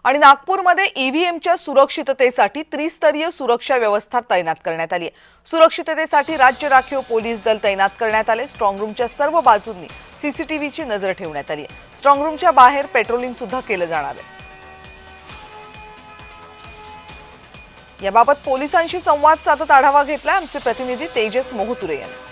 आणि नागपूरमध्ये ईव्हीएमच्या सुरक्षिततेसाठी त्रिस्तरीय सुरक्षा व्यवस्था तैनात करण्यात आली आहे। सुरक्षिततेसाठी राज्य राखीव पोलीस दल तैनात करण्यात आले। स्ट्रॉंग रूमच्या सर्व बाजूंनी सीसीटीव्हीची नजर ठेवण्यात आली आहे। स्ट्रॉंग रूमच्या बाहेर पेट्रोलिंग सुद्धा केलं जाणार आहे। याबाबत पोलिसांशी संवाद साधत आढावा घेतला आमचे प्रतिनिधी तेजस मोहतुरे यांनी।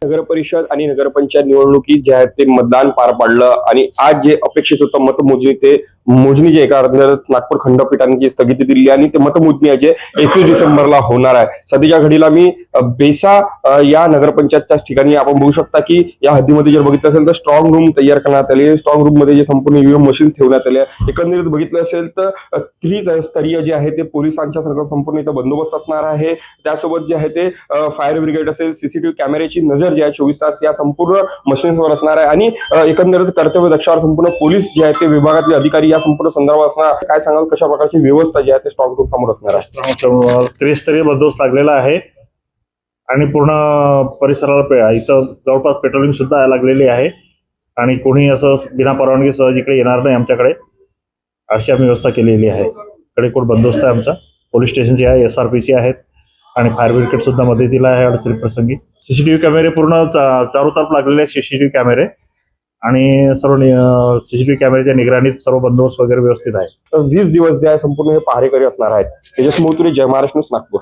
नगर परिषद आणि नगरपंचायत निवडणुकीत जे आहे ते मतदान पार पडलं आणि आज जे अपेक्षित होतं मतमोजणी ते मोजणी जे एका अर्थात नागपूर खंडपीठाने जी स्थगिती दिली आणि ते मतमोजणी आहे जे 21 डिसेंबरला होणार आहे। सध्याच्या घडीला मी बेसा या नगरपंचायतच्या ठिकाणी आपण बघू शकता की या हद्दीमध्ये जर बघितलं असेल तर स्ट्रॉंग रूम तयार करण्यात आले। स्ट्रॉंग रूम मध्ये जे संपूर्ण ईव्हीएम मशीन ठेवण्यात आले। एकंदरीत बघितलं असेल तर त्रिस्तरीय जे आहे ते पोलिसांच्या संपूर्ण इथं बंदोबस्त असणार आहे। त्यासोबत जे आहे ते फायर ब्रिगेड असेल, सीसीटीव्ही कॅमेऱ्याची नजर जे आहे 24 तास या संपूर्ण मशीन्सवर असणार आहे आणि एकंदरीत कर्तव्य दक्षावर संपूर्ण पोलीस जे आहे ते विभागातले अधिकारी या संपूर्ण संदर्भात असणार। काय सांगाल कशा प्रकारची व्यवस्था जी आहे ते स्ट्रॉंग रूम समोर असणार आहे? त्रिस्तरीय बंदोबस्त लागलेला आहे आणि पूर्ण परिसराला इथं जवळपास पेट्रोलिंग सुद्धा लागलेली आहे आणि कोणी असं बिना परवानगी सहज इकडे येणार नाही आमच्याकडे, अशी आम्ही व्यवस्था केलेली आहे। कडेकोट बंदोबस्त आहे आमचा, पोलीस स्टेशनची आहे, SRPची आहेत आणि फायर ब्रिगेड सुद्धा मदतीला आहे अडचणी प्रसंगी। सीसीटीव्ही कॅमेरे पूर्ण चारू तरफ लागलेले आहेत, सीसीटीव्ही कॅमेरे आणि सर्व सीसीटीव्ही कॅमेऱ्याच्या निगराणीत सर्व बंदोबस्त वगैरे व्यवस्थित आहे। 20 दिवस जे आहे संपूर्ण हे पहारेकरी असणार आहेत। तेजस मोहतुरे, जय महाराष्ट्र न्यूज, नागपूर।